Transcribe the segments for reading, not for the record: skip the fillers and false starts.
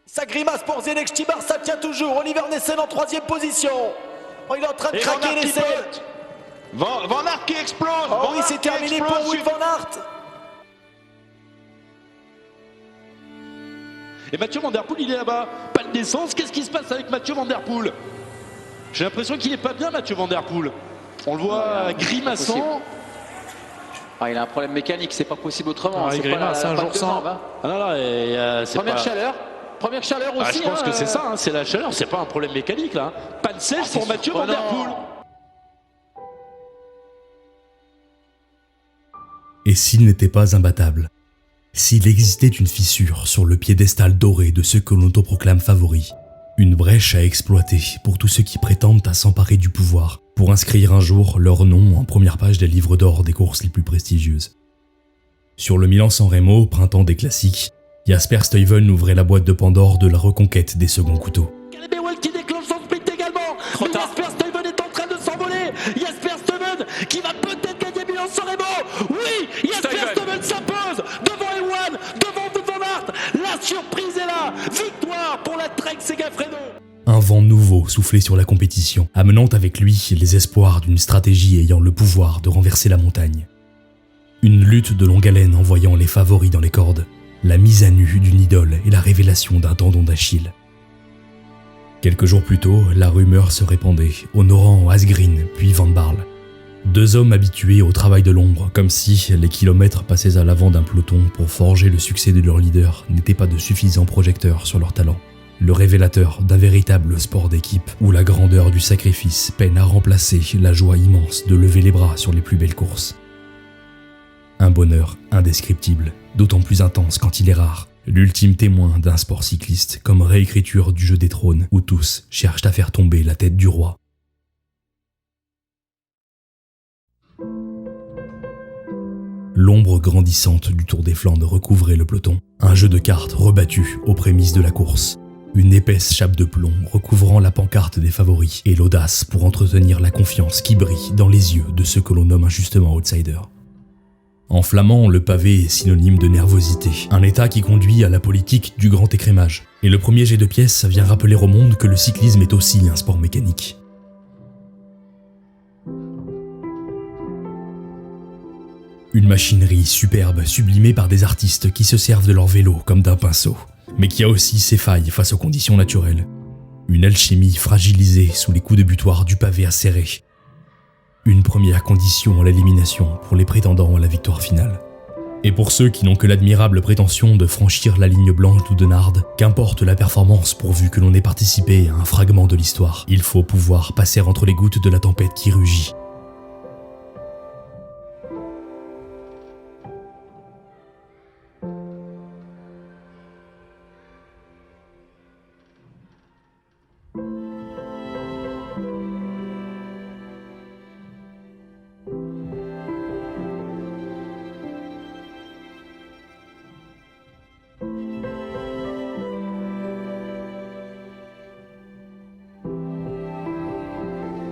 Ça grimace pour Zdeněk Štibar, ça tient toujours. Oliver Nessen en 3e position. Oh, il est en train de craquer l'essai. Van Aert qui explose. Oh oui, c'est terminé pour Wout van Aert. Et Mathieu Van Der Poel, il est là-bas. Pas de naissance. Qu'est-ce qui se passe avec Mathieu Van Der Poel? J'ai l'impression qu'il n'est pas bien, Mathieu Van Der Poel. On le voit grimaçant. Ah, il a un problème mécanique, c'est pas possible autrement. Il grimace un jour sans. Première chaleur aussi. Je pense que c'est ça, c'est la chaleur, c'est pas un problème mécanique là. Pas de sèche pour Mathieu Van Der Poel. Et s'il n'était pas imbattable? S'il existait une fissure sur le piédestal doré de ceux que l'on autoproclame favoris, une brèche à exploiter pour tous ceux qui prétendent à s'emparer du pouvoir, pour inscrire un jour leur nom en première page des livres d'or des courses les plus prestigieuses. Sur le Milan-San Remo, printemps des classiques, Jasper Stuyven ouvrait la boîte de Pandore de la reconquête des seconds couteaux. Caleb Ewan qui déclenche son sprint également. Mais Jasper Stuyven est en train de s'envoler. Jasper Stuyven qui va peut-être gagner Milan-San Remo. Oui, Jasper Stuyven s'impose devant Ewan, devant Wout van Aert. La surprise est là. Victoire pour la Trek Segafredo. Un vent nouveau soufflait sur la compétition, amenant avec lui les espoirs d'une stratégie ayant le pouvoir de renverser la montagne. Une lutte de longue haleine envoyant les favoris dans les cordes, la mise à nu d'une idole et la révélation d'un tendon d'Achille. Quelques jours plus tôt, la rumeur se répandait, honorant Asgreen puis Van Baarle. Deux hommes habitués au travail de l'ombre, comme si les kilomètres passés à l'avant d'un peloton pour forger le succès de leur leader n'étaient pas de suffisants projecteurs sur leur talent. Le révélateur d'un véritable sport d'équipe où la grandeur du sacrifice peine à remplacer la joie immense de lever les bras sur les plus belles courses. Un bonheur indescriptible, d'autant plus intense quand il est rare, l'ultime témoin d'un sport cycliste comme réécriture du jeu des trônes où tous cherchent à faire tomber la tête du roi. L'ombre grandissante du Tour des Flandres recouvrait le peloton, un jeu de cartes rebattu aux prémices de la course. Une épaisse chape de plomb recouvrant la pancarte des favoris et l'audace pour entretenir la confiance qui brille dans les yeux de ceux que l'on nomme injustement outsiders. En flamand, le pavé est synonyme de nervosité, un état qui conduit à la politique du grand écrémage. Et le premier jet de pièce vient rappeler au monde que le cyclisme est aussi un sport mécanique. Une machinerie superbe, sublimée par des artistes qui se servent de leur vélo comme d'un pinceau, mais qui a aussi ses failles face aux conditions naturelles. Une alchimie fragilisée sous les coups de butoir du pavé acéré. Une première condition à l'élimination pour les prétendants à la victoire finale. Et pour ceux qui n'ont que l'admirable prétention de franchir la ligne blanche d'Oudenarde, qu'importe la performance pourvu que l'on ait participé à un fragment de l'histoire, il faut pouvoir passer entre les gouttes de la tempête qui rugit.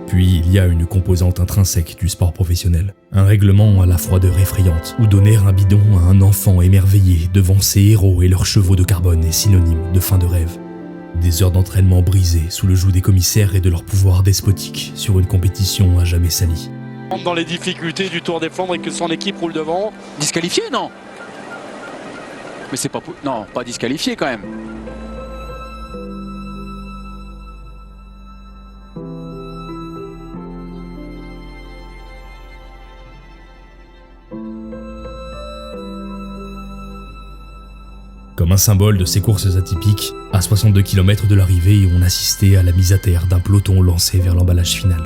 Puis il y a une composante intrinsèque du sport professionnel, un règlement à la froideur effrayante, où donner un bidon à un enfant émerveillé devant ses héros et leurs chevaux de carbone est synonyme de fin de rêve. Des heures d'entraînement brisées sous le joug des commissaires et de leur pouvoir despotique sur une compétition à jamais salie. Dans les difficultés du Tour des Flandres et que son équipe roule devant. Disqualifié, non? Mais c'est pas... Non, pas disqualifié quand même. Comme un symbole de ces courses atypiques, à 62 km de l'arrivée, on assistait à la mise à terre d'un peloton lancé vers l'emballage final.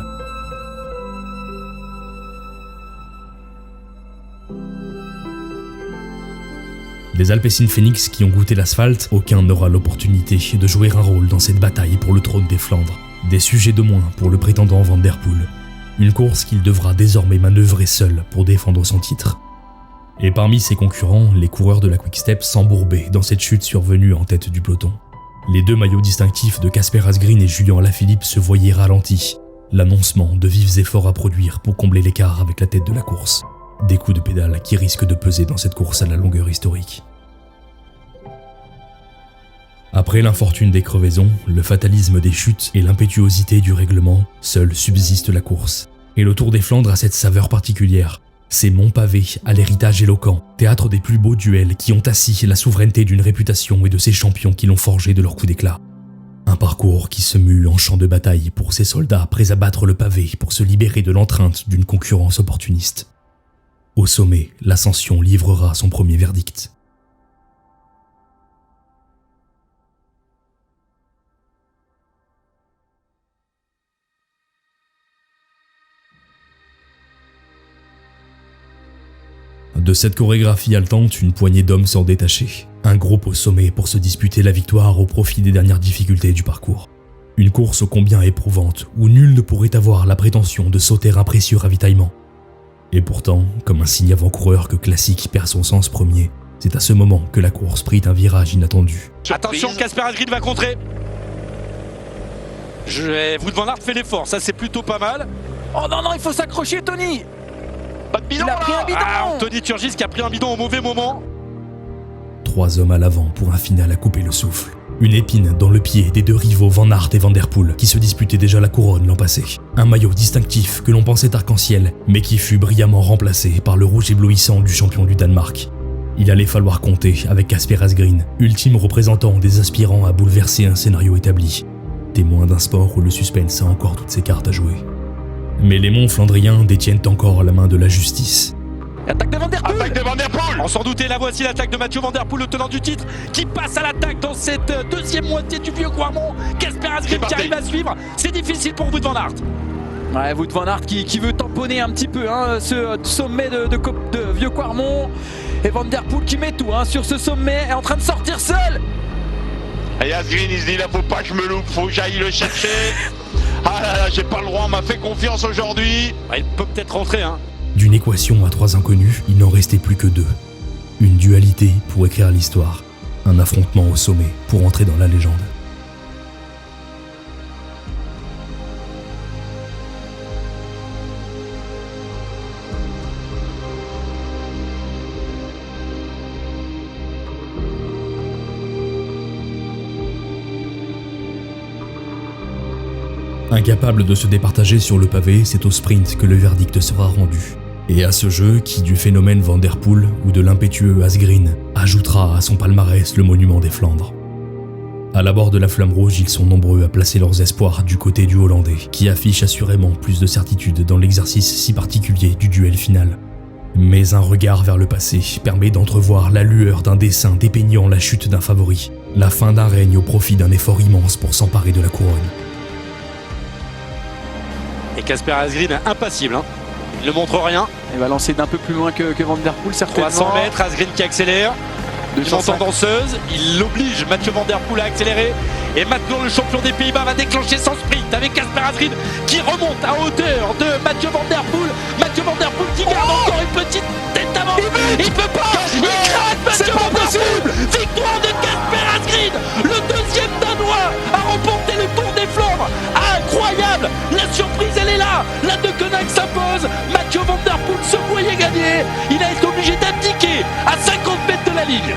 Des Alpecin Phoenix qui ont goûté l'asphalte, aucun n'aura l'opportunité de jouer un rôle dans cette bataille pour le trône des Flandres. Des sujets de moins pour le prétendant Van Der Poel. Une course qu'il devra désormais manœuvrer seul pour défendre son titre. Et parmi ses concurrents, les coureurs de la Quick-Step s'embourbaient dans cette chute survenue en tête du peloton. Les deux maillots distinctifs de Casper Asgreen et Julian Alaphilippe se voyaient ralentis, l'annoncement de vifs efforts à produire pour combler l'écart avec la tête de la course. Des coups de pédale qui risquent de peser dans cette course à la longueur historique. Après l'infortune des crevaisons, le fatalisme des chutes et l'impétuosité du règlement, seule subsiste la course. Et le Tour des Flandres a cette saveur particulière. Ces monts pavés à l'héritage éloquent, théâtre des plus beaux duels qui ont assis la souveraineté d'une réputation et de ces champions qui l'ont forgé de leur coup d'éclat. Un parcours qui se mue en champ de bataille pour ces soldats prêts à battre le pavé pour se libérer de l'entrainte d'une concurrence opportuniste. Au sommet, l'ascension livrera son premier verdict. De cette chorégraphie haletante, une poignée d'hommes s'en détachaient. Un groupe au sommet pour se disputer la victoire au profit des dernières difficultés du parcours. Une course ô combien éprouvante, où nul ne pourrait avoir la prétention de sauter un précieux ravitaillement. Et pourtant, comme un signe avant-coureur que Classic perd son sens premier, c'est à ce moment que la course prit un virage inattendu. Attention, Casper Asgreen va contrer. Wout van Aert fait l'effort, ça c'est plutôt pas mal. Oh non, non, il faut s'accrocher, Tony. Pas de bidon Il a pris un bidon. Anthony Turgis qui a pris un bidon au mauvais moment. 3 hommes à l'avant pour un final à couper le souffle. Une épine dans le pied des deux rivaux Van Aert et Van Der Poel qui se disputaient déjà la couronne l'an passé. Un maillot distinctif que l'on pensait arc-en-ciel, mais qui fut brillamment remplacé par le rouge éblouissant du champion du Danemark. Il allait falloir compter avec Casper Asgreen, ultime représentant des aspirants à bouleverser un scénario établi. Témoin d'un sport où le suspense a encore toutes ses cartes à jouer. Mais les monts flandriens détiennent encore la main de la justice. Attaque de Van Der Poel. Attaque de Van Der Poel. On s'en doutait, la voici l'attaque de Mathieu Van Der Poel, le tenant du titre, qui passe à l'attaque dans cette deuxième moitié du vieux Quarmont. Casper Asgreen qui arrive à suivre, c'est difficile pour Wout van Aert. Ouais, Wout van Aert qui veut tamponner un petit peu ce sommet de vieux Quarmont. Et Van Der Poel qui met tout sur ce sommet, est en train de sortir seul. Et Asgreen il se dit là faut pas que je me loupe, faut que j'aille le chercher. Ah là là, j'ai pas le droit, on m'a fait confiance aujourd'hui. Il peut peut-être rentrer. D'une équation à 3 inconnus, il n'en restait plus que 2. Une dualité pour écrire l'histoire, un affrontement au sommet pour entrer dans la légende. Incapable de se départager sur le pavé, c'est au sprint que le verdict sera rendu. Et à ce jeu, qui du phénomène Van Der Poel ou de l'impétueux Asgreen ajoutera à son palmarès le monument des Flandres. À l'abord de la flamme rouge, ils sont nombreux à placer leurs espoirs du côté du Hollandais, qui affiche assurément plus de certitude dans l'exercice si particulier du duel final. Mais un regard vers le passé permet d'entrevoir la lueur d'un dessin dépeignant la chute d'un favori, la fin d'un règne au profit d'un effort immense pour s'emparer de la couronne. Et Casper Asgreen impassible, il ne montre rien. Il va lancer d'un peu plus loin que Van Der Poel, certainement. 300 mètres, Asgreen qui accélère. Il monte en danseuse, il oblige Mathieu Van Der Poel à accélérer. Et maintenant le champion des Pays-Bas va déclencher son sprint avec Casper Asgreen qui remonte à hauteur de Mathieu Van Der Poel. Mathieu Van Der Poel qui garde encore une petite tête d'avant. Il peut pas, il craque Mathieu Van Der Poel. Victoire de Casper Asgreen, le deuxième Danois à remporter le Tour des Flandres. Incroyable, la surprise elle est là. La De Koninck s'impose, Mathieu Van Der Poel se voyait gagner. Il a été obligé d'abdiquer à 50 mètres de la ligne.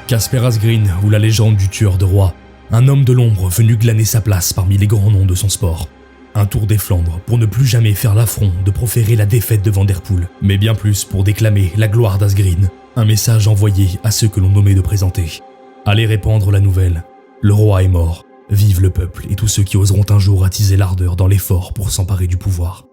Casper Asgreen, ou la légende du tueur de rois, un homme de l'ombre venu glaner sa place parmi les grands noms de son sport. Un Tour des Flandres pour ne plus jamais faire l'affront de proférer la défaite de Van Der Poel, mais bien plus pour déclamer la gloire d'Asgreen, un message envoyé à ceux que l'on nommait de présenter. Allez répandre la nouvelle, le roi est mort, vive le peuple et tous ceux qui oseront un jour attiser l'ardeur dans l'effort pour s'emparer du pouvoir.